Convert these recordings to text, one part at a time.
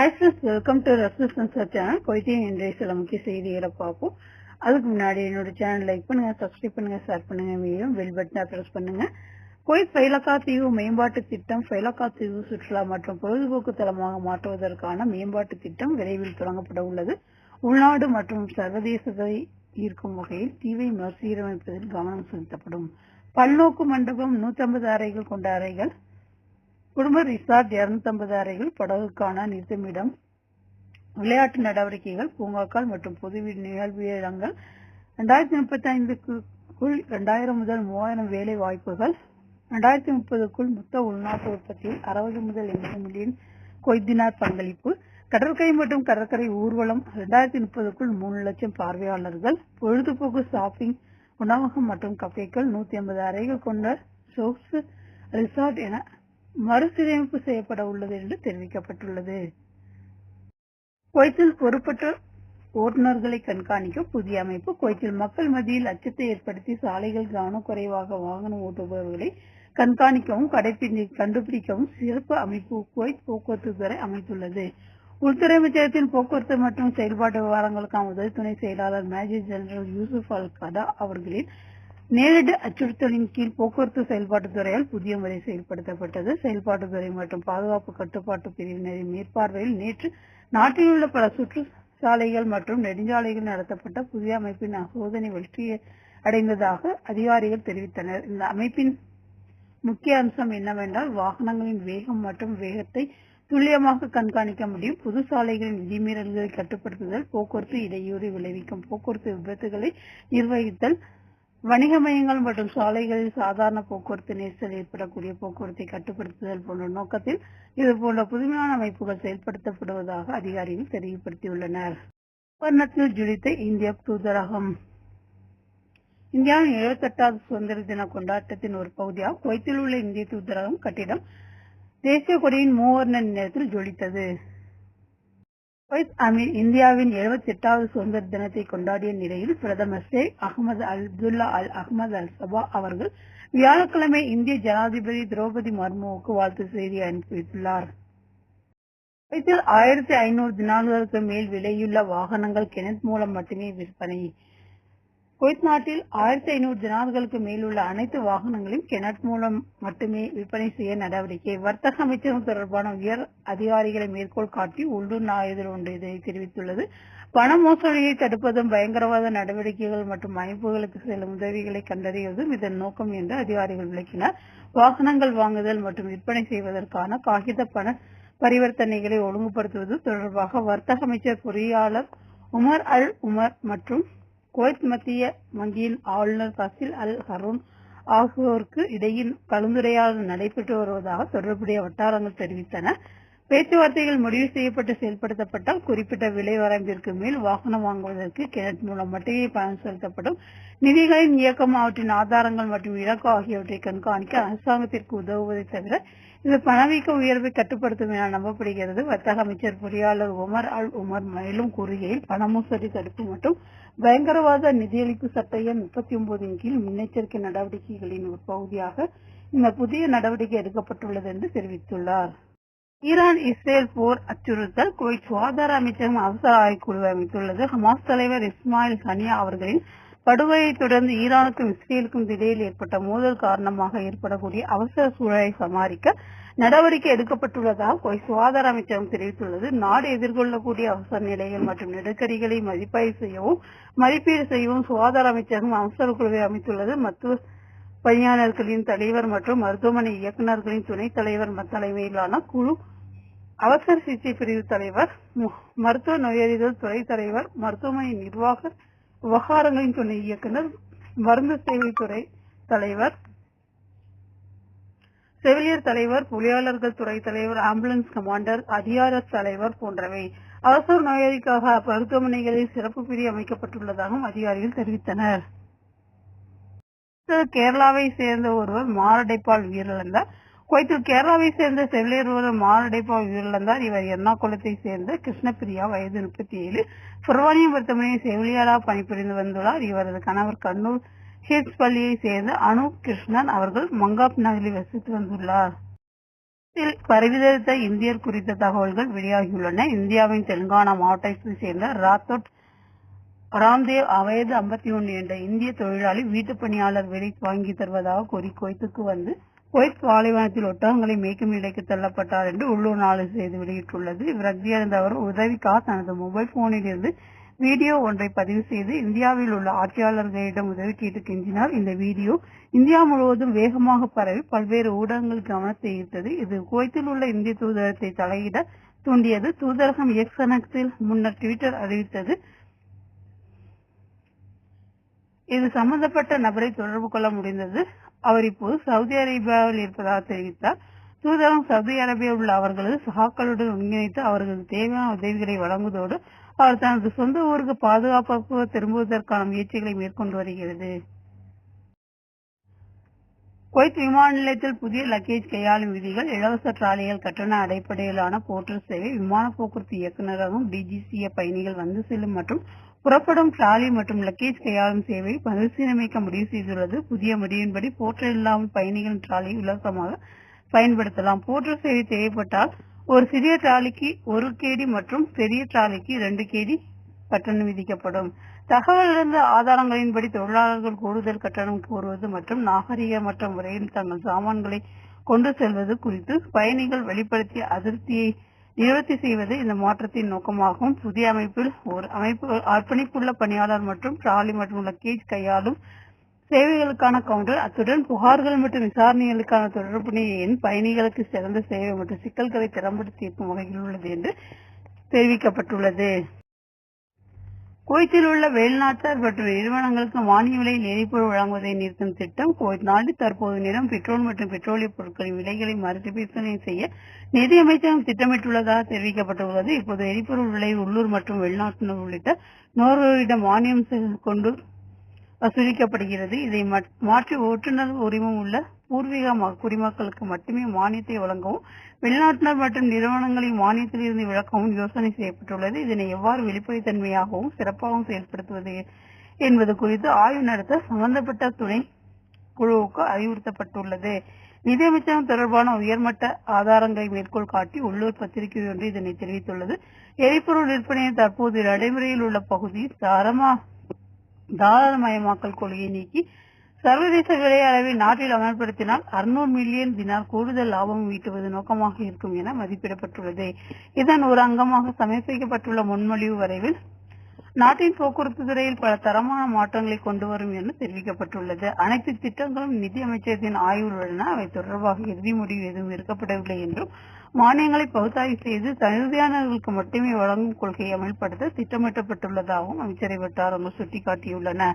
Hi friends, welcome to ரஸ்லஸ் சன்சர் channel. குவைத்தின் இன்றைய சில முக்கிய செய்திகளை பார்ப்போம். அதுக்கு முன்னாடி என்னோட சேனல் லைக் பண்ணுங்க, சப்ஸ்கிரைப் பண்ணுங்க, ஷேர் பண்ணுங்க, மீண்டும் பெல் பட்டனை பிரஸ் பண்ணுங்க. குவைத் ஃபைலக்கா தீவு மேம்பாட்டு திட்டம் ஃபைலக்கா தீவு சுற்றுலா மற்றும் பொழுதுபோக்கு தளமாக மாற்றுவதற்கான மேம்பாட்டு திட்டம் விரைவில் தொடங்கப்பட உள்ளது. உள்நாடு மற்றும் சர்வதேசத்தை ஈர்க்கும் வகையில் தீவை மறுசீரமைப்பதில் கவனம் செலுத்தப்படும். பல்நோக்கு மண்டபம் 150 அறைகள் கொண்ட அறைகள், குடும்ப ரிசார்ட் 250 அறைகள், படகுக்கான நிறுத்தமிடம், விளையாட்டு நடவடிக்கைகள், பூங்காக்கள் மற்றும் பொது நிகழ்விடங்கள். 2035க்குள் 2000 முதல் 3000 வேலை வாய்ப்புகள். 2030க்குள் மொத்த உள்நாட்டு உற்பத்தியில் 60 முதல் 80 மில்லியன் குவைத் தினார் பங்களிப்பு. கடற்கரை மற்றும் கடற்கரை ஊர்வலம். 2030க்குள் 3 லட்சம் பார்வையாளர்கள். பொழுதுபோக்கு, ஷாப்பிங், உணவகம் மற்றும் கஃபேக்கள். 150 அறைகள் கொண்ட சோக்ஸ் ரிசார்ட் என மறுசீரமைப்பு செய்யப்பட உள்ளது என்று தெரிவிக்கப்பட்டுள்ளது. குவைத்தில் பொறுப்பற்ற ஓட்டுநர்களை கண்காணிக்க புதிய அமைப்பு. குவைத்தில் மக்கள் மத்தியில் அச்சத்தை ஏற்படுத்தி சாலைகள் கவனக்குறைவாக வாகனம் ஓட்டுபவர்களை கண்காணிக்கவும் கண்டுபிடிக்கவும் சிறப்பு அமைப்பு குவைத் போக்குவரத்து துறை அமைத்துள்ளது. உள்துறை அமைச்சகத்தின் போக்குவரத்து மற்றும் செயல்பாட்டு விவகாரங்களுக்கான உதவி துணை செயலாளர் மேஜர் ஜெனரல் யூசுப் அல் கதா அவர்களின் நேரடி அச்சுறுத்தலின் கீழ் போக்குவரத்து செயல்பாட்டுத் துறையால் புதிய முறை செயல்படுத்தப்பட்டது. செயல்பாட்டுத்துறை மற்றும் பாதுகாப்பு கட்டுப்பாட்டு பிரிவினரின் மேற்பார்வையில் நேற்று நாட்டில் உள்ள பல சுற்று சாலைகள் மற்றும் நெடுஞ்சாலைகள் நடத்தப்பட்ட புதிய அமைப்பின் சோதனை வெற்றி அடைந்ததாக அதிகாரிகள் தெரிவித்தனர். இந்த அமைப்பின் முக்கிய அம்சம் என்னவென்றால், வாகனங்களின் வேகம் மற்றும் வேகத்தை துல்லியமாக கண்காணிக்க முடியும், புது சாலைகளின் விதிமீறல்களை கட்டுப்படுத்துதல், போக்குவரத்து இடையூறு விளைவிக்கும் போக்குவரத்து விபத்துகளை நிர்வகித்தல், வணிக மையங்கள் மற்றும் சாலைகளில் சாதாரண போக்குவரத்து நெரிசல் ஏற்படக்கூடிய போக்குவரத்தை கட்டுப்படுத்துதல் போன்ற நோக்கத்தில் இதுபோன்ற புதுமையான அமைப்புகள் செயல்படுத்தப்படுவதாக அதிகாரிகள் தெரியப்படுத்தியுள்ளனர். வர்ணத்தில் ஜொலித்த இந்திய தூதரகம். இந்தியாவின் 78வது சுதந்திர தின கொண்டாட்டத்தின் ஒரு பகுதியாக குவைத்தில் உள்ள இந்திய தூதரகம் கட்டிடம் தேசிய கொடியின் மூவர்ண நிறத்தில் ஜொலித்தது. இந்தியாவின் 78வது சுதந்திர தினத்தை கொண்டாடிய நிலையில் பிரதமர் ஷேக் அகமது அப்துல்லா அல் அஹமது அல் சபா அவர்கள் வியாழக்கிழமை இந்திய ஜனாதிபதி திரௌபதி முர்முவுக்கு வாழ்த்து செய்தி அனுப்பியுள்ளார். குவைத்தில் 1500 தினார்களுக்கு மேல் விலையுள்ள வாகனங்கள் கிணத் மூலம் மட்டுமே விற்பனை. குவைத் நாட்டில் 1500 தினார்களுக்கு மேலுள்ள அனைத்து வாகனங்களையும் கிணட் மூலம் மட்டுமே விற்பனை செய்ய நடவடிக்கை. வர்த்தக அமைச்சகம் தொடர்பான உயர் அதிகாரிகளை மேற்கோள் காட்டி உள்ளூர் நாளிதழ் ஒன்று இதை தெரிவித்துள்ளது. பண மோசடியை தடுப்பதும் பயங்கரவாத நடவடிக்கைகள் மற்றும் அமைப்புகளுக்கு செல்லும் உதவிகளை கண்டறிவதும் இதன் நோக்கம் என்று அதிகாரிகள் விளக்கினர். வாகனங்கள் வாங்குதல் மற்றும் விற்பனை செய்வதற்கான காகித பண பரிவர்த்தனைகளை ஒழுங்குபடுத்துவது தொடர்பாக வர்த்தக அமைச்சர் பொறியாளர் உமர் அல் உமர் மற்றும் குவைத் மத்திய வங்கியின் ஆளுநர் ஃபசில் அல் ஹரூன் ஆகியோருக்கு இடையில் கலந்துரையாடல் நடைபெற்று வருவதாக தொடர்புடைய வட்டாரங்கள் தெரிவித்தன. பேச்சுவார்த்தைகள் முடிவு செய்யப்பட்டு செயல்படுத்தப்பட்டால் குறிப்பிட்ட விலை வரம்பிற்கு மேல் வாகனம் வாங்குவதற்கு கிணட் மூலம் மட்டுமே பணம் செலுத்தப்படும். நிதிகளின் இயக்கம், அவற்றின் ஆதாரங்கள் மற்றும் இலக்கு ஆகியவற்றை கண்காணிக்க அரசாங்கத்திற்கு உதவுவதை தவிர இது பணவீக்க உயர்வை கட்டுப்படுத்தும் என நம்பப்படுகிறது. வர்த்தக அமைச்சர் பொறியாளர் உமர் அல் உமர் மேலும் கூறுகையில், பண மோசடி தடுப்பு மற்றும் பயங்கரவாத நிதியளிப்பு சட்ட எண் 39 கீழ் முன்னெச்சரிக்கை நடவடிக்கைகளின் ஒரு பகுதியாக இந்த புதிய நடவடிக்கை எடுக்கப்பட்டுள்ளது என்று தெரிவித்துள்ளார். ஈரான் இஸ்ரேல் போர் அச்சுறுத்தல். குவைத் சுகாதார அமைச்சகம் அவசர ஆய்வுக்குழு அமைத்துள்ளது. ஹமாஸ் தலைவர் இஸ்மாயில் ஹனியா அவர்களின் படுகொலையை தொடர்ந்து ஈரானுக்கும் இஸ்ரேலுக்கும் இடையில் ஏற்பட்ட மோதல் காரணமாக ஏற்படக்கூடிய அவசர சூழலை சமாளிக்க நடவடிக்கை எடுக்கப்பட்டுள்ளதாக குவைத் சுகாதார அமைச்சகம் தெரிவித்துள்ளது. நாடு எதிர்கொள்ளக்கூடிய அவசர நிலைகள் மற்றும் நெருக்கடிகளை மதிப்பீடு செய்யவும் சுகாதார அமைச்சகம் அவசர குழுவை அமைத்துள்ளது. மருத்துவ பணியாளர்களின் தலைவர் மற்றும் மருத்துவமனை இயக்குநர்களின் துணைத் தலைவர் தலைமையிலான குழு, அவசர சிகிச்சை பிரிவு தலைவர், மருத்துவ நோயறிதல் துறை தலைவர், மருத்துவமனை நிர்வாக விவகாரங்களின் துணை இயக்குநர், மருந்து சேவை துறை தலைவர், செவிலியர் தலைவர், பொறியாளர்கள் துறை தலைவர், ஆம்புலன்ஸ் கமாண்டர், அதிகாரத் தலைவர் போன்றவை. அவசர நோயாளிக்காக மருத்துவமனைகளில் சிறப்பு பிரிவு அமைக்கப்பட்டுள்ளதாகவும் அதிகாரிகள் தெரிவித்தனர். கேரளாவை சேர்ந்த ஒருவர் மாரடைப்பால் உயிரிழந்தார். குவைத்தில் கேரளாவை சேர்ந்த செவிலியர் ஒருவர் மாரடைப்பால் உயிரிழந்தார். இவர் எர்ணாகுளத்தை சேர்ந்த கிருஷ்ணபிரியா, வயது 37, புர்வானியம் மருத்துவமனையில் செவிலியராக பணிபுரிந்து வந்துள்ளார். இவரது கணவர் கண்ணூர் ஹில்ஸ் பள்ளியை சேர்ந்த அனூப் கிருஷ்ணன் அவர்கள் மங்காப் நகரில் வசித்து வந்துள்ளார். பரவித்த இந்தியர் குறித்த தகவல்கள் வெளியாகியுள்ளன. இந்தியாவின் தெலுங்கானா மாவட்டத்தைச் சேர்ந்த ராம்தேவ் வயது 51 என்ற இந்திய தொழிலாளி வீட்டுப் பணியாளர் வேலை வாங்கி தருவதாக கூறி குவைத்துக்கு வந்து குவைத் பாலைவனத்தில் ஒட்டகங்களை மேய்க்கும் நிலைக்கு தள்ளப்பட்டார் என்று உள்ளூர் நாளை செய்தி வெளியிட்டுள்ளது. விரக்தியடைந்த அவர் உதவிக்காக தனது மொபைல் போனில் இருந்து வீடியோ ஒன்றை பதிவு செய்து இந்தியாவில் உள்ள ஆட்சியாளர்களிடம் உதவி கேட்டு கெஞ்சினார். இந்த வீடியோ இந்தியா முழுவதும் வேகமாக பரவி பல்வேறு ஊடகங்கள் கவனத்தை ஈர்த்தது. இது குவைத்தில் உள்ள இந்திய தூதரகத்தை தலையிட தூண்டியது. தூதரகம் எக்ஸ் கணக்கில் முன்னர் ட்விட்டர் அறிவித்தது. இது சம்பந்தப்பட்ட நபரை தொடர்பு கொள்ள முடிந்தது. அவர் இப்போது சவுதி அரேபியாவில் இருப்பதாக தெரிவித்தார். தூதரகம் சவுதி அரேபியாவில் உள்ள அவர்களது சகாக்களுடன் ஒருங்கிணைத்து அவர்களுக்கு தேவையான உதவிகளை வழங்குவதோடு அவர் தனது சொந்த ஊருக்கு பாதுகாப்பாக திரும்புவதற்கான முயற்சிகளை மேற்கொண்டு வருகிறது. குவைத் விமான நிலையத்தில் புதிய லக்கேஜ் கையாளும் விதிகள், இலவச டிராலிகள், கட்டண அடிப்படையிலான போர்ட்டல் சேவை, விமான போக்குவரத்து இயக்குநரகம், டிஜிசிஏ பயணிகள் வந்து செல்லும் மற்றும் புறப்படும் டிராலி மற்றும் லக்கேஜ் கையாளும் சேவை மறுசீரமைக்க முடிவு செய்துள்ளது. புதிய முடிவின்படி போர்ட்டல் இல்லாமல் பயணிகளின் டிராலியை இலவசமாக பயன்படுத்தலாம். போர்ட்டல் சேவை தேவைப்பட்டால் ஒரு சிறிய டிராலிக்கு 1 கேடி மற்றும் பெரிய டிராலிக்கு 2 கேடி கட்டணம் விதிக்கப்படும். தகவலிருந்த ஆதாரங்களின்படி தொழிலாளர்கள் கூடுதல் கட்டணம் கோருவது மற்றும் நாகரிகமற்ற முறையில் தங்கள் சாமான்களை கொண்டு செல்வது குறித்து பயணிகள் வெளிப்படுத்திய அதிருப்தியை நிவர்த்தி செய்வது இந்த மாற்றத்தின் நோக்கமாகும். புதிய அமைப்பில் ஒரு அர்ப்பணிப்புள்ள பணியாளர் மற்றும் டிராலி மற்றும் லக்கேஜ் கையாளும் சேவைகளுக்கான கவுண்டர், அத்துடன் புகார்கள் மற்றும் விசாரணைகளுக்கான தொடர்புடைய எண், பயணிகளுக்கு சிறந்த சேவை மற்றும் சிக்கல்களை திறம்பட தீர்க்கும் வகையில் உள்ளது என்று தெரிவிக்கப்பட்டுள்ளது. குவைத்தில் உள்ள வெளிநாட்டார் மற்றும் நிறுவனங்களுக்கு மானிய விலையில் எரிபொருள் வழங்குவதை நிறுத்தும் திட்டம். குவைத் நாடு தற்போது நிலம், பெட்ரோல் மற்றும் பெட்ரோலிய பொருட்களின் விலைகளை மறுபரிசீலனை செய்ய நிதியமைச்சகம் திட்டமிட்டுள்ளதாக தெரிவிக்கப்பட்டுள்ளது. இப்போது எரிபொருள் விலை உள்ளூர் மற்றும் வெளிநாட்டினர் உள்ளிட்ட 100% மானியம் கொண்டு வசூலிக்கப்படுகிறது. இதை மாற்றி ஓட்டுநர் உரிமம் உள்ள பூர்வீக குடிமக்களுக்கு மட்டுமே மானியத்தை வழங்கவும் வெளிநாட்டினர் மற்றும் நிறுவனங்களின் மானியத்திலிருந்து விலக்கவும் யோசனை செய்யப்பட்டுள்ளது. இதனை எவ்வாறு வெளிப்படைத்தன்மையாகவும் சிறப்பாகவும் செயல்படுத்துவது என்பது குறித்து ஆய்வு நடத்த சம்பந்தப்பட்ட துணை குழுவுக்கு அறிவுறுத்தப்பட்டுள்ளது. நிதியமைச்சகம் தொடர்பான உயர்மட்ட ஆதாரங்களை மேற்கோள் காட்டி உள்ளூர் பத்திரிகை ஒன்று இதனை தெரிவித்துள்ளது. எரிபொருள் விற்பனையின் தற்போது நடைமுறையில் உள்ள பகுதி தாராளமயமாக்கல் கொள்கையை நீக்கி சர்வதேச விலை அளவில் நாட்டில் அமல்படுத்தினால் 600 மில்லியன் தினார் கூடுதல் லாபம் ஈட்டுவது நோக்கமாக இருக்கும் என மதிப்பிடப்பட்டுள்ளது. இதன் ஒரு அங்கமாக சமர்ப்பிக்கப்பட்டுள்ள முன்மொழிவு வரைவில் நாட்டின் போக்குவரத்து துறையில் பல தரமான மாற்றங்களை கொண்டு வரும் என தெரிவிக்கப்பட்டுள்ளது. அனைத்து திட்டங்களும் நிதி அமைச்சகத்தின் ஆய்வில் உள்ளன. அவை தொடர்பாக இறுதி முடிவு எதுவும் எடுக்கப்படவில்லை என்றும் மானியங்களை பகுத்தாய்வு செய்து தகுதியானவர்களுக்கு மட்டுமே வழங்கும் கொள்கையை அமல்படுத்த திட்டமிடப்பட்டுள்ளதாகவும் அமைச்சரை வட்டாரங்கள் சுட்டிக்காட்டியுள்ளன.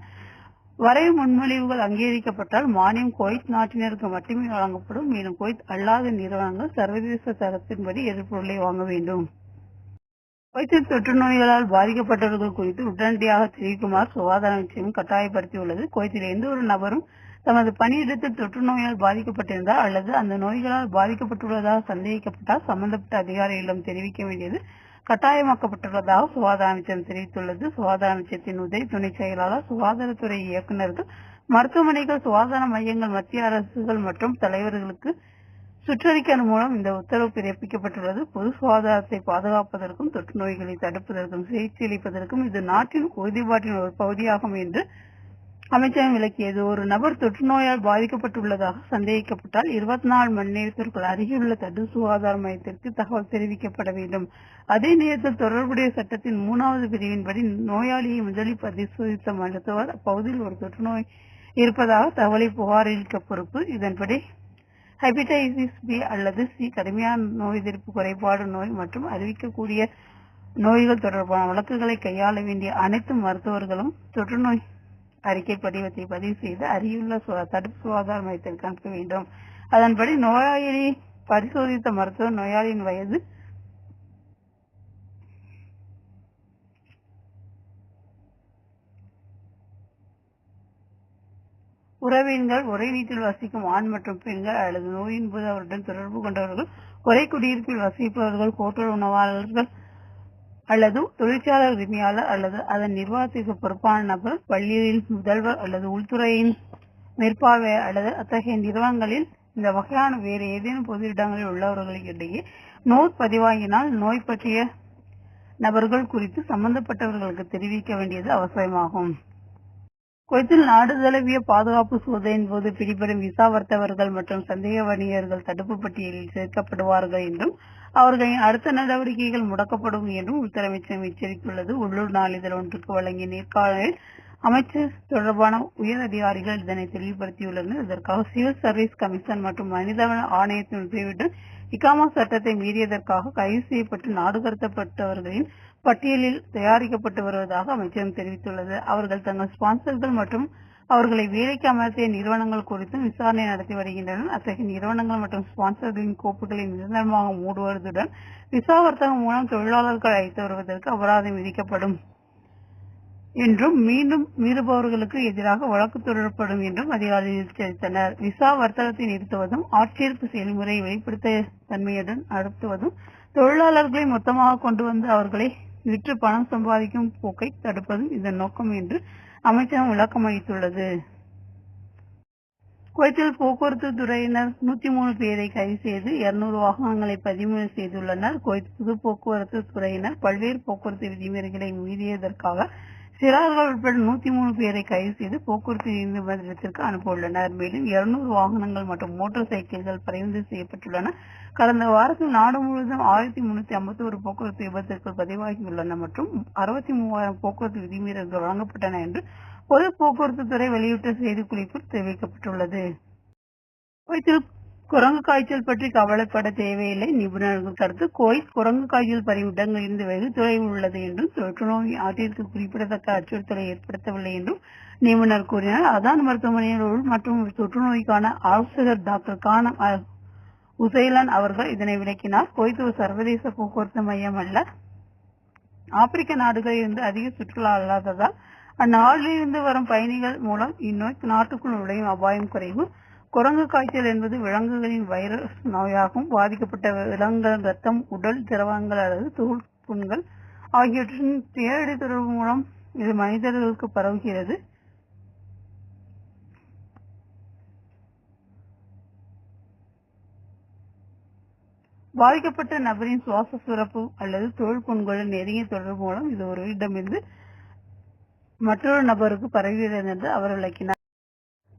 வரைவு முன்மொழிவுகள் அங்கீகரிக்கப்பட்டால் மானியம் குவைத் நாட்டினருக்கு மட்டுமே வழங்கப்படும். மேலும் குவைத் அல்லாத நிறுவனங்கள் சர்வதேச தரத்தின்படி எரிபொருளை வாங்க வேண்டும். குவைத்தில் தொற்று நோய்களால் பாதிக்கப்பட்டவர்கள் குறித்து உடனடியாக தெரிவிக்குமாறு சுகாதார அமைச்சகம் கட்டாயப்படுத்தியுள்ளது. குவைத்தில் எந்த ஒரு நபரும் தமது பணியிடத்தில் தொற்று நோயால் பாதிக்கப்பட்டிருந்தால் அல்லது அந்த நோய்களால் பாதிக்கப்பட்டுள்ளதாக சந்தேகிக்கப்பட்டால் சம்பந்தப்பட்ட அதிகாரிகளிடம் தெரிவிக்க வேண்டியது கட்டாயமாக்கப்பட்டுள்ளதாக சுகாதார அமைச்சகம் தெரிவித்துள்ளது. சுகாதார அமைச்சகத்தின் உதவி துணை செயலாளர், சுகாதாரத்துறை இயக்குநர்கள், மருத்துவமனைகள், சுகாதார மையங்கள், மத்திய அரசுகள் மற்றும் தலைவர்களுக்கு சுற்றறிக்கை மூலம் இந்த உத்தரவு பிறப்பிக்கப்பட்டுள்ளது. பொது சுகாதாரத்தை பாதுகாப்பதற்கும் தொற்று நோய்களை தடுப்பதற்கும் சிகிச்சை அளிப்பதற்கும் இது நாட்டின் உறுதிப்பாட்டின் ஒரு பகுதியாகும் என்று அமைச்சகம் விளக்கியது. ஒரு நபர் தொற்று நோயால் பாதிக்கப்பட்டுள்ளதாக சந்தேகிக்கப்பட்டால் 24 மணி நேரத்திற்குள் அருகிலுள்ள தடு சுகாதார மையத்திற்கு தகவல் தெரிவிக்கப்பட வேண்டும். அதே நேரத்தில் தொடர்புடைய சட்டத்தின் 3வது பிரிவின்படி நோயாளியை முதலில் பரிசோதித்த மருத்துவர் அப்பகுதியில் ஒரு தொற்று நோய் இருப்பதாக தகவலை புகாரளிக்க பொறுப்பு. இதன்படி ஹெப்படைட்டிஸ் பி அல்லது சி, கடுமையான நோய் எதிர்ப்பு குறைபாடு நோய் மற்றும் அறிவிக்கக்கூடிய நோய்கள் தொடர்பான வழக்குகளை கையாள வேண்டிய அனைத்து மருத்துவர்களும் தொற்றுநோய் அறிக்கை படிவத்தை பதிவு செய்து அருகிலுள்ள தடுப்பு சுகாதார மையத்திற்கு அனுப்ப வேண்டும். அதன்படி நோயாளியை பரிசோதித்த மருத்துவர் நோயாளியின் வயது, உறவினர்கள், ஒரே வீட்டில் வசிக்கும் ஆண் மற்றும் பெண்கள் அல்லது நோயின் போது அவருடன் தொடர்பு கொண்டவர்கள், ஒரே குடியிருப்பில் வசிப்பவர்கள், ஹோட்டல் உணவாளர்கள் அல்லது தொழிற்சாலை உரிமையாளர் அல்லது அதன் நிர்வாகத்திற்கு பொறுப்பான நபர், பள்ளியில் முதல்வர் அல்லது உள்துறையின் மேற்பார்வை அல்லது அத்தகைய நிறுவனங்களில் இந்த வகையான வேறு ஏதேனும் பொது இடங்களில் உள்ளவர்களிடையே நோய் பதிவாகினால் நோய் பற்றிய நபர்கள் குறித்து சம்பந்தப்பட்டவர்களுக்கு தெரிவிக்க வேண்டியது அவசியமாகும். குவைத்தில் நாடு தழுவிய பாதுகாப்பு சோதனையின் போது பிடிபடும் விசா வர்த்தகர்கள் மற்றும் சந்தேக வணிகர்கள் தடுப்பு பட்டியலில் சேர்க்கப்படுவார்கள் என்றும் அவர்களின் அடுத்த நடவடிக்கைகள் முடக்கப்படும் என்றும் உள்துறை அமைச்சகம் எச்சரித்துள்ளது. உள்ளூர் நாளிதழ் ஒன்றுக்கு வழங்கிய நேர்காணலில் அமைச்சர் தொடர்பான உயர் அதிகாரிகள் இதனை தெளிவுபடுத்தியுள்ளனர். இதற்காக சிவில் சர்வீஸ் கமிஷன் மற்றும் மனிதவள ஆணையத்தின் உதவியுடன் இகாமா சட்டத்தை மீறியதற்காக கைது செய்யப்பட்டு நாடு கடத்தப்பட்டவர்களின் பட்டியலில் தயாரிக்கப்பட்டு வருவதாக அமைச்சகம் தெரிவித்துள்ளது. அவர்கள் தங்கள் ஸ்பான்சர்கள் மற்றும் அவர்களை வேலைக்கு அமர்த்திய நிறுவனங்கள் குறித்தும் விசாரணை நடத்தி வருகின்றனர். அத்தகைய நிறுவனங்கள் மற்றும் ஸ்பான்சர்களின் கோப்புகளை நிரந்தரமாக மூடுவதுடன் விசா வர்த்தகம் மூலம் தொழிலாளர்கள் அழைத்து வருவதற்கு அபராதம் விதிக்கப்படும் என்றும் மீண்டும் மீறுபவர்களுக்கு எதிராக வழக்கு தொடரப்படும் என்றும் அதிகாரிகள் எச்சரித்தனர். விசா வர்த்தகத்தை நிறுத்துவதும் ஆட்சேர்ப்பு செயல்முறையை வெளிப்படுத்த தன்மையுடன் நடத்துவதும் தொழிலாளர்களை மொத்தமாக கொண்டு வந்து அவர்களை விற்று பணம் சம்பாதிக்கும் போக்கை தடுப்பதும் இதன் நோக்கம் என்று அமைச்சகம் விளக்கம் அளித்துள்ளது. குவைத்தில் போக்குவரத்து துறையினர் 103 பேரை கைது செய்து 200 வாகனங்களை பதிவு செய்துள்ளனர். குவைத் பொது போக்குவரத்து துறையினர் பல்வேறு போக்குவரத்து விதிமுறைகளை மீறியதற்காக சிறார்கள் உட்பட 103 பேரை கைது செய்து போக்குவரத்து நீதிமன்றத்திற்கு அனுப்ப உள்ளனர். மேலும் 200 வாகனங்கள் மற்றும் மோட்டார் சைக்கிள்கள் பறிமுதல் செய்யப்பட்டுள்ளன. கடந்த வாரத்தில் நாடு முழுவதும் 1351 போக்குவரத்து விபத்துகள் பதிவாகியுள்ளன மற்றும் 63,000 போக்குவரத்து விதிமீறல்கள் வழங்கப்பட்டன என்று பொது போக்குவரத்து துறை வெளியிட்ட செய்திக்குறிப்பில் தெரிவிக்கப்பட்டுள்ளது. குவைத்தில் குரங்கு காய்ச்சல் பற்றி கவலைப்பட தேவையில்லை. நிபுணர்கள் கருத்து. குவைத் குரங்கு காய்ச்சல் பரவும் இடங்களிலிருந்து வெகு தொலைவில் உள்ளது என்றும் தொற்று நோய் நாட்டிற்கு குறிப்பிடத்தக்க அச்சுறுத்தலை ஏற்படுத்தவில்லை என்றும் நிபுணர் கூறினார். அதான் மருத்துவமனையில் மற்றும் தொற்று நோய்க்கான ஆலோசகர் டாக்டர் கானம் உசைலன் அவர்கள் இதனை விளக்கினார். குவைத் ஒரு சர்வதேச போக்குவரத்து மையம் அல்ல. ஆப்பிரிக்க நாடுகளில் இருந்து அதிக சுற்றுலா அல்லாததால் அந்நாட்டிலிருந்து வரும் பயணிகள் மூலம் இந்நோய் நாட்டுக்குள் நுழையும் அபாயம் குறைவு. குரங்கு காய்ச்சல் என்பது விலங்குகளின் வைரஸ் நோயாகவும் பாதிக்கப்பட்ட விலங்குகள் ரத்தம், உடல் திரவங்கள் அல்லது தோல் புண்கள் ஆகியவற்றின் நேரடி தொடர்பு மூலம் இது மனிதர்களுக்கு பரவுகிறது. பாதிக்கப்பட்ட நபரின் சுவாச சுரப்பு அல்லது தோல் புண்களின் நெருங்கிய தொடர்பு மூலம் இது ஒரு இடமிருந்து மற்றொரு நபருக்கு பரவுகிறது என்று அவர் விளக்கினார்.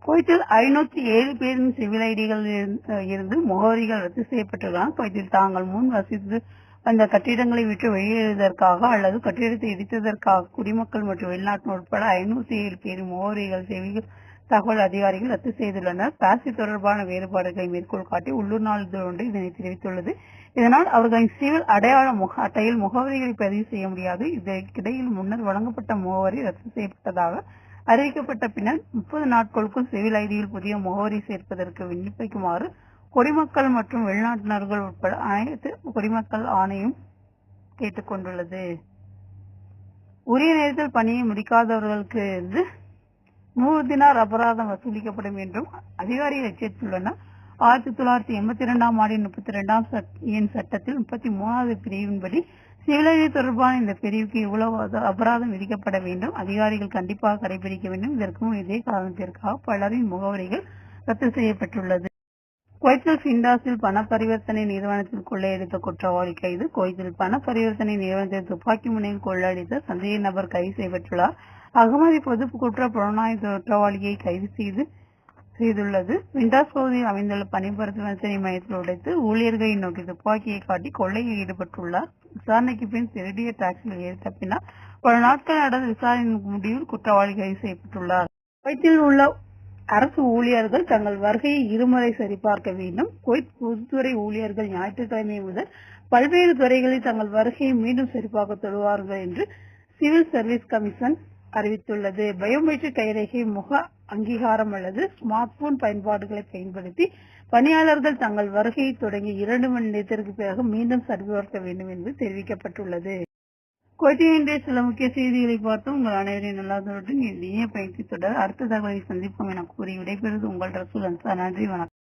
குவைத்தில் 507 பேரின் சிவில் ஐடிகள் இருந்து முகவரிகள் ரத்து செய்யப்பட்டுள்ளன. குவைத்தில் தாங்கள் முன் வசித்து அந்த கட்டிடங்களை விட்டு வெளியேறுவதற்காக அல்லது கட்டிடத்தை இடித்ததற்காக குடிமக்கள் மற்றும் வெளிநாட்டினர் உட்பட 507 பேரின் முகவரிகள் சேவைகள் தகவல் அதிகாரிகள் ரத்து செய்துள்ளனர். பாசி தொடர்பான வேறுபாடுகளை மேற்கோள் காட்டி உள்ளூர் நாளிதழ் ஒன்று இதனை தெரிவித்துள்ளது. இதனால் அவர்களின் சிவில் அடையாள அட்டையில் முகவரிகளை பதிவு செய்ய முடியாது. இதற்கிடையில் முன்னர் வழங்கப்பட்ட முகவரி ரத்து செய்யப்பட்டதாக அறிவிக்கப்பட்ட பின்னர் 30 நாட்களுக்குள் சிவில் ஐடியில் புதிய முகவரி சேர்ப்பதற்கு விண்ணப்பிக்குமாறு குடிமக்கள் மற்றும் வெளிநாட்டினர்கள் உட்பட அனைத்து குடிமக்கள் ஆணையம் கேட்டுக்கொண்டுள்ளது. உரிய நேரத்தில் பணியை முடிக்காதவர்களுக்கு 100 தினார் அபராதம் வசூலிக்கப்படும் என்றும் அதிகாரிகள் எச்சரித்துள்ளனர். 1982ஆம் ஆண்டின் 32ஆம் எண் சட்டத்தில் 33வது பிரிவின்படி சிவிலடி தொடர்பான இந்த பிரிவுக்கு இவ்வளவு அபராதம் விதிக்கப்பட வேண்டும். அதிகாரிகள் கண்டிப்பாக கடைபிடிக்க வேண்டும். இதற்கு முன் இதே காரணத்திற்காக பலரின் முகவரிகள் ரத்து செய்யப்பட்டுள்ளது. குவைத்தில் சிண்டாஸில் பண பரிவர்த்தனை நிறுவனத்தில் கொள்ளையடித்த குற்றவாளி கைது. குவைத்தில் பண பரிவர்த்தனை நிறுவனத்தில் துப்பாக்கி முனையில் கொள்ளையடித்த சந்தேக நபர் கைது செய்யப்பட்டுள்ளார். அகமதி பொது குற்ற புலனாய்வு குற்றவாளியை கைது செய்துள்ளது. விண்டாஸ் பகுதியில் அமைந்துள்ள பணி பரிவர்த்தனை மையத்தில் உடைத்து ஊழியர்களை நோக்கி துப்பாக்கியை காட்டி கொள்ளையில் ஈடுபட்டுள்ளார். விசாரணைக்கு பின் திருடிய டாக்ஸியில் ஏறி தப்பினார். பல நாட்கள் நடந்த விசாரணையின் முடிவில் குற்றவாளி கைது செய்யப்பட்டுள்ளார். குவைத்தில் உள்ள அரசு ஊழியர்கள் தங்கள் வருகையை இருமுறை சரிபார்க்க வேண்டும். குவைத் பொதுத்துறை ஊழியர்கள் ஞாயிற்றுக்கிழமை முதல் பல்வேறு துறைகளில் தங்கள் வருகையை மீண்டும் சரிபார்க்க தொடங்குவார்கள் என்று சிவில் சர்வீஸ் கமிஷன் அறிவித்துள்ளது. பயோமெட்ரிக் கைரேகை, முக அங்கீகாரம் அல்லது ஸ்மார்ட் போன் பயன்பாடுகளை பயன்படுத்தி பணியாளர்கள் தங்கள் வருகையை தொடங்கி 2 மணி நேரத்திற்கு பிறகு மீண்டும் சரிபார்க்க வேண்டும் என்று தெரிவிக்கப்பட்டுள்ளது. குவைத்தின் இன்றைய சில முக்கிய செய்திகளை பார்த்து உங்கள் அனைவரின் நல்லாதவற்றுடன் இனிய பயிற்சி தொடர் அடுத்த தகவலை சந்திப்போம் என கூறி விடைபெறுவது உங்கள் ரசூல் அன்சார். நன்றி, வணக்கம்.